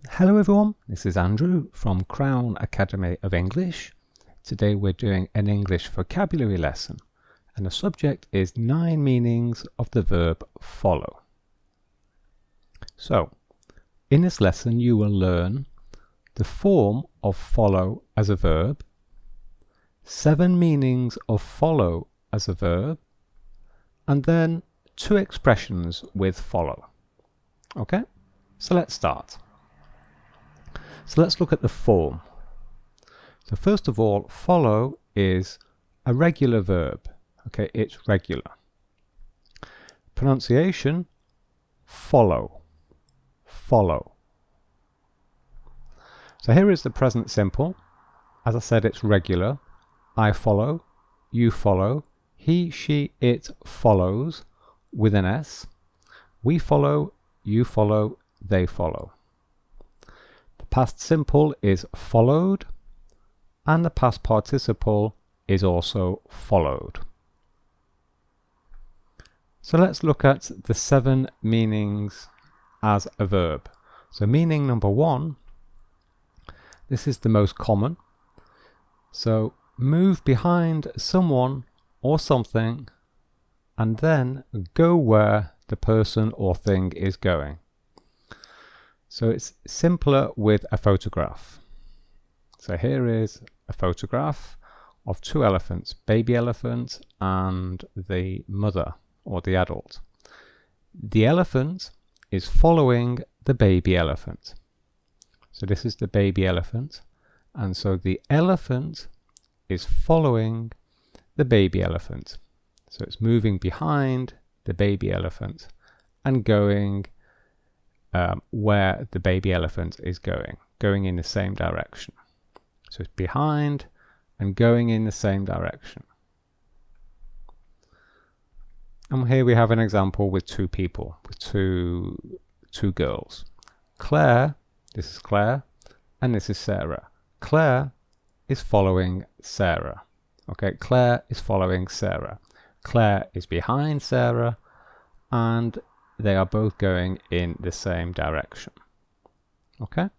Hello everyone, this is Andrew from Crown Academy of English. Today we're doing an English vocabulary lesson and the subject is 9 meanings of the verb follow. So, in this lesson you will learn the form of follow as a verb, 7 meanings of follow as a verb, and then 2 expressions with follow. Okay, so let's start. So let's look at the form. So first of all, follow is a regular verb. Okay, it's regular. Pronunciation, follow, follow. So here is the present simple. As I said, it's regular. I follow, you follow, he, she, it follows with an S. We follow, you follow, they follow. Past simple is followed and the past participle is also followed. So let's look at the 7 meanings as a verb. So meaning number 1, this is the most common. So move behind someone or something and then go where the person or thing is going. So it's simpler with a photograph. So here is a photograph of 2 elephants, baby elephant and the mother or the adult. The elephant is following the baby elephant. So this is the baby elephant, and so the elephant is following the baby elephant. So it's moving behind the baby elephant and going where the baby elephant is going in the same direction. So it's behind and going in the same direction. And here we have an example with 2 people, with two girls. Claire, this is Claire, and this is Sarah. Claire is following Sarah. Okay, Claire is following Sarah. Claire is behind Sarah, and they are both going in the same direction. Okay?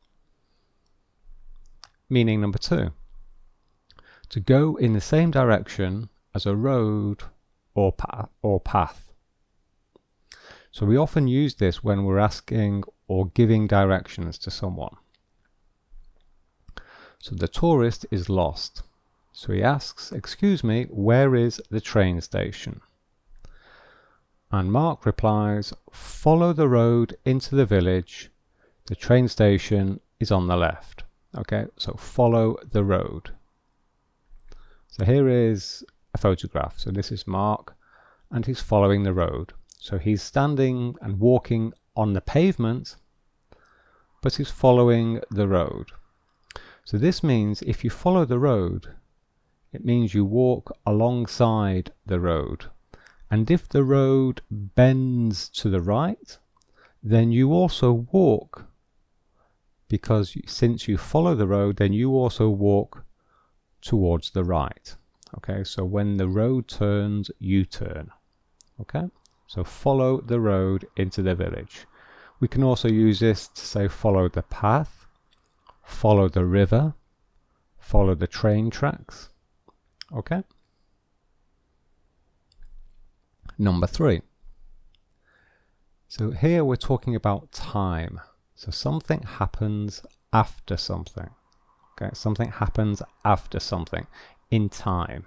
Meaning number 2. To go in the same direction as a road or path. So we often use this when we're asking or giving directions to someone. So the tourist is lost. So he asks, "Excuse me, where is the train station?" And Mark replies, "Follow the road into the village. The train station is on the left." Okay, so follow the road. So here is a photograph. So this is Mark and he's following the road. So he's standing and walking on the pavement, but he's following the road. So this means if you follow the road, it means you walk alongside the road. And if the road bends to the right, then you also walk, because since you follow the road, then you also walk towards the right. Okay, so when the road turns, you turn. Okay, so follow the road into the village. We can also use this to say follow the path, follow the river, follow the train tracks. Okay. Number 3. So here we're talking about time. So something happens after something. Okay, something happens after something in time.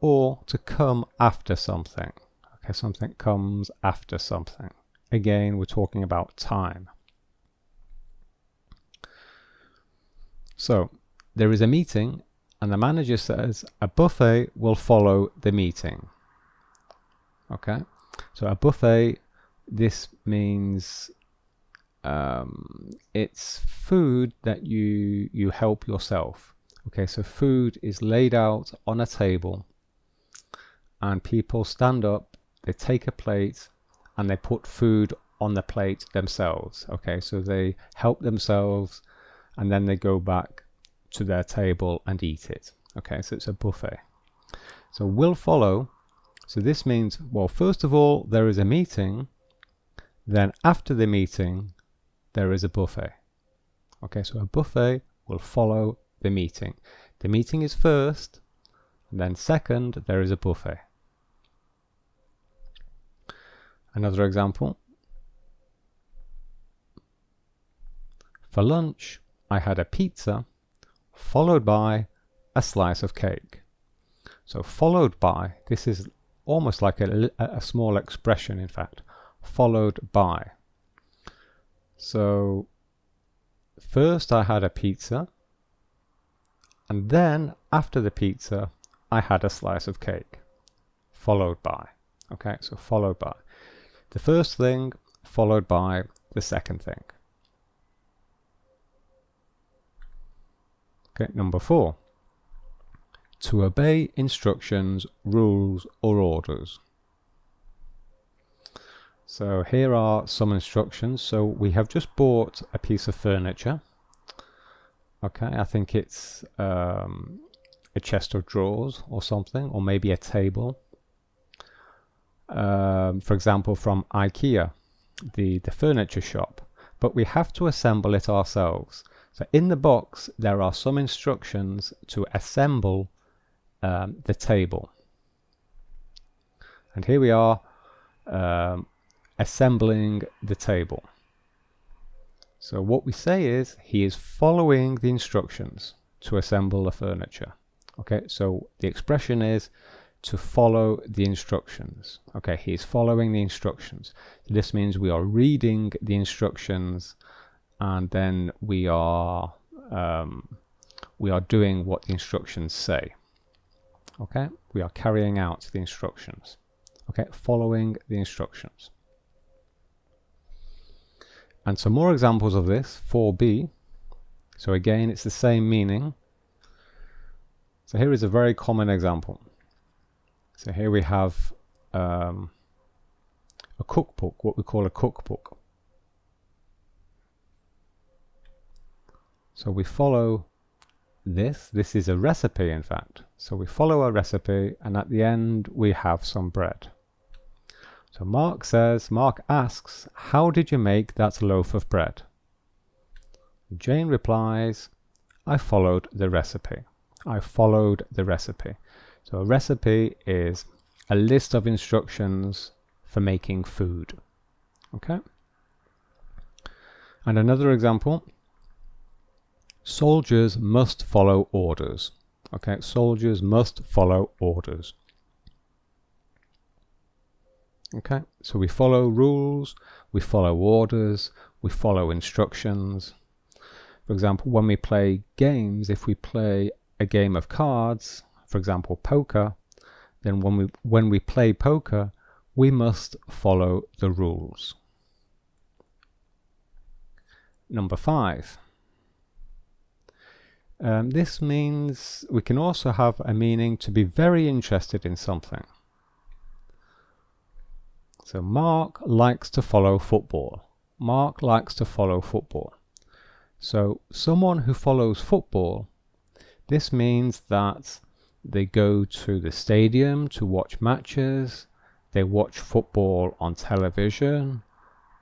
Or to come after something. Okay, something comes after something. Again, we're talking about time. So there is a meeting and the manager says a buffet will follow the meeting. Okay, so a buffet, this means it's food that you help yourself. Okay, so food is laid out on a table and people stand up, they take a plate and they put food on the plate themselves. Okay, so they help themselves and then they go back to their table and eat it. Okay, so it's a buffet. So will follow. So this means, well, first of all, there is a meeting. Then after the meeting, there is a buffet. Okay, so a buffet will follow the meeting. The meeting is first, and then second, there is a buffet. Another example. For lunch, I had a pizza, followed by a slice of cake. So followed by, this is almost like a small expression, in fact. Followed by. So first I had a pizza, and then after the pizza I had a slice of cake. Followed by. Okay, so followed by. The first thing followed by the second thing. Okay, number 4. To obey instructions, rules, or orders. So here are some instructions. So we have just bought a piece of furniture. Okay, I think it's a chest of drawers or something, or maybe a table. For example, from IKEA, the furniture shop. But we have to assemble it ourselves. So in the box there are some instructions to assemble the table. And here we are assembling the table. So what we say is he is following the instructions to assemble the furniture. Okay, so the expression is to follow the instructions. Okay, he is following the instructions. This means we are reading the instructions, and then we are doing what the instructions say. Okay, we are carrying out the instructions. Okay, following the instructions. And some more examples of this, 4b. So again, it's the same meaning. So here is a very common example. So here we have a cookbook, what we call a cookbook. So we follow this. This is a recipe, in fact. So we follow a recipe, and at the end we have some bread. So Mark asks, how did you make that loaf of bread? Jane replies, I followed the recipe. I followed the recipe. So a recipe is a list of instructions for making food. Okay. And another example, soldiers must follow orders. Okay, soldiers must follow orders. Okay, so we follow rules, we follow orders, we follow instructions. For example, when we play games, if we play a game of cards, for example poker, then when we play poker, we must follow the rules. Number 5. This means we can also have a meaning to be very interested in something. So Mark likes to follow football. Mark likes to follow football. So someone who follows football, this means that they go to the stadium to watch matches, they watch football on television,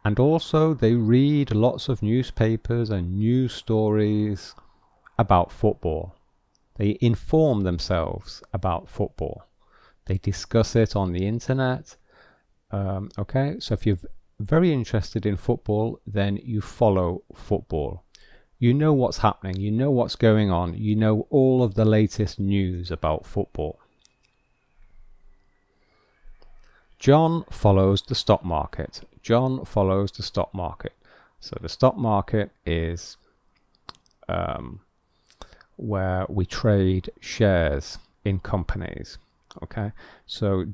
and also they read lots of newspapers and news stories about football. They inform themselves about football. They discuss it on the internet. Okay, so if you're very interested in football, then you follow football. You know what's happening, you know what's going on, you know all of the latest news about football. John follows the stock market. John follows the stock market. So the stock market is where we trade shares in companies. Okay, so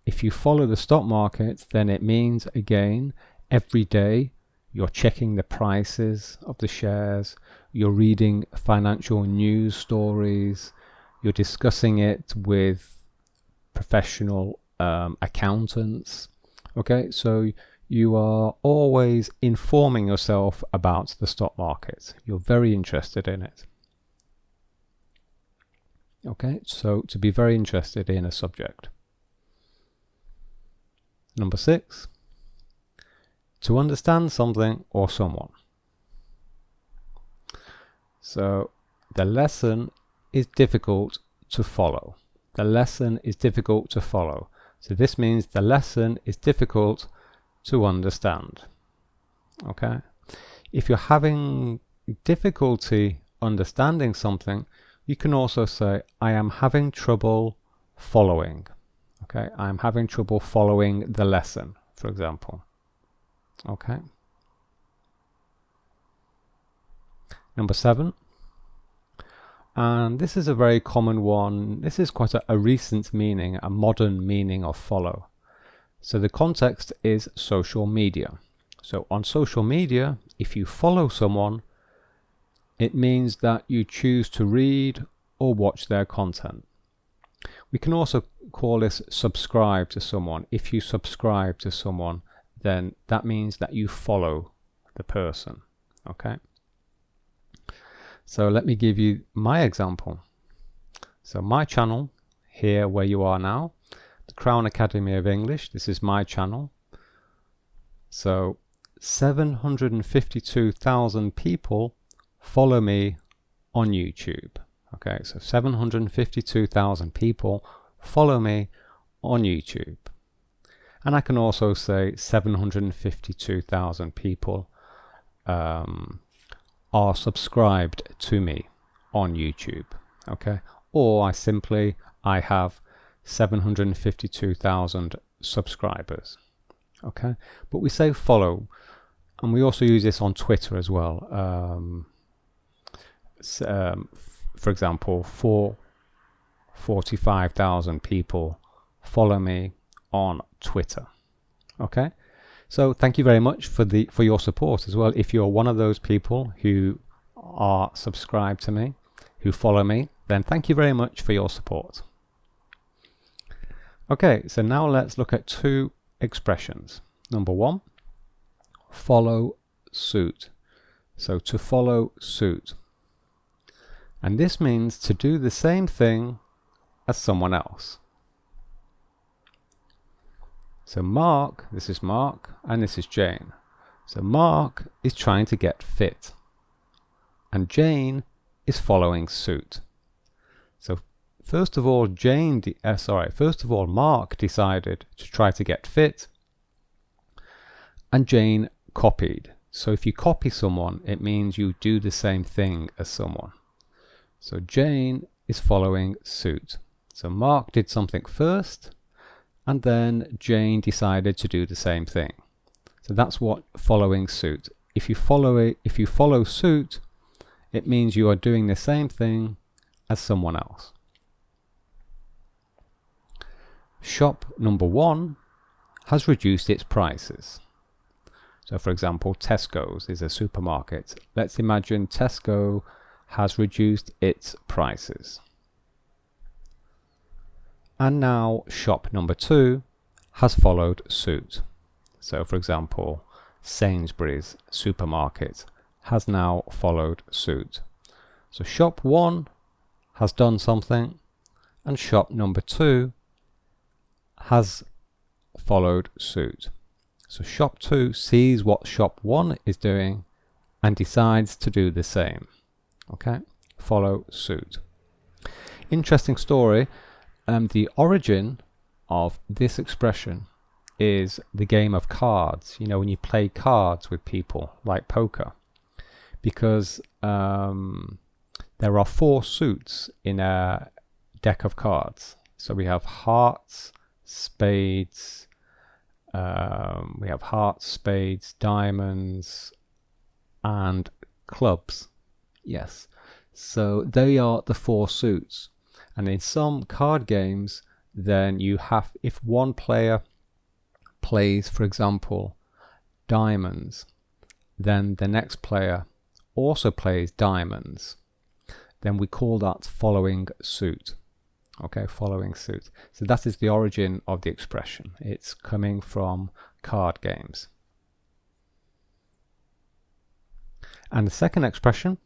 if you follow the stock market, then it means, again, every day you're checking the prices of the shares, you're reading financial news stories, you're discussing it with professional accountants. Okay, so you are always informing yourself about the stock market. You're very interested in it. Okay, so to be very interested in a subject. Number 6. to understand something or someone. So the lesson is difficult to follow. The lesson is difficult to follow. So this means the lesson is difficult to understand. Okay? If you're having difficulty understanding something, you can also say, I am having trouble following. Okay? I am having trouble following the lesson, for example. Okay? Number 7. And this is a very common one. This is quite a recent meaning, a modern meaning of follow. So the context is social media. So on social media, if you follow someone, it means that you choose to read or watch their content. We can also call this subscribe to someone. If you subscribe to someone, then that means that you follow the person. Okay? So let me give you my example. So my channel, here where you are now, the Crown Academy of English, this is my channel. So 752,000 people follow me on YouTube. Okay, so 752,000 people follow me on YouTube. And I can also say 752,000 people are subscribed to me on YouTube. Okay, or I have 752,000 subscribers. Okay, but we say follow, and we also use this on Twitter as well. For example, 45,000 people follow me on Twitter. Okay, so thank you very much for your support as well. If you're one of those people who are subscribed to me, who follow me, then thank you very much for your support. Okay, so now let's look at 2 expressions. Number 1, follow suit. So to follow suit. And this means to do the same thing as someone else. So Mark, this is Mark, and this is Jane. So Mark is trying to get fit, and Jane is following suit. So first of all, Mark decided to try to get fit, and Jane copied. So if you copy someone, it means you do the same thing as someone. So Jane is following suit. So Mark did something first, and then Jane decided to do the same thing. So that's what following suit. If you follow suit, it means you are doing the same thing as someone else. Shop number 1 has reduced its prices. So for example, Tesco's is a supermarket. Let's imagine Tesco has reduced its prices. And now shop number 2 has followed suit. So for example, Sainsbury's supermarket has now followed suit. So shop 1 has done something, and shop number 2 has followed suit. So shop 2 sees what shop 1 is doing and decides to do the same. Okay, follow suit. Interesting story. The origin of this expression is the game of cards. You know, when you play cards with people, like poker. Because there are 4 suits in a deck of cards. So we have hearts, spades, diamonds, and clubs. Yes. So they are the 4 suits. And in some card games, then you have, if one player plays, for example, diamonds, then the next player also plays diamonds. Then we call that following suit. Okay, following suit. So that is the origin of the expression. It's coming from card games. And the second expression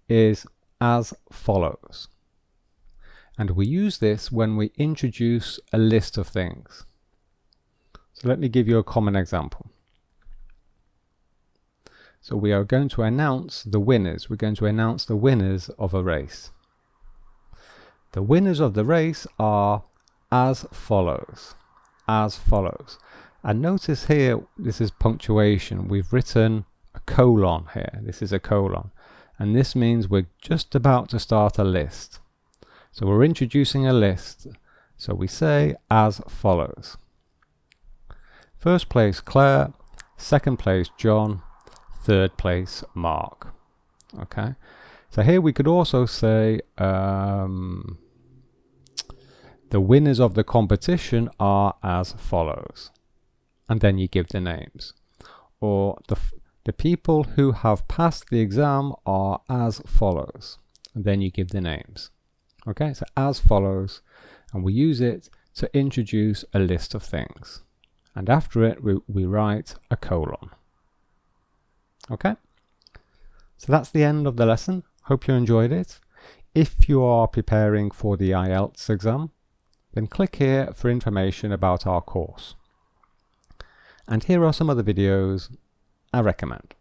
is as follows. And we use this when we introduce a list of things. So let me give you a common example. So we are going to announce the winners. We're going to announce the winners of a race. The winners of the race are as follows. As follows. And notice here, this is punctuation. We've written a colon here. This is a colon. And this means we're just about to start a list. So we're introducing a list. So we say as follows. First place Claire, second place John, third place Mark. Okay, so here we could also say the winners of the competition are as follows, and then you give the names. Or the people who have passed the exam are as follows, and then you give the names. Okay, so as follows, and we use it to introduce a list of things. And after it, we write a colon. Okay, so that's the end of the lesson. Hope you enjoyed it. If you are preparing for the IELTS exam, then click here for information about our course. And here are some other videos I recommend.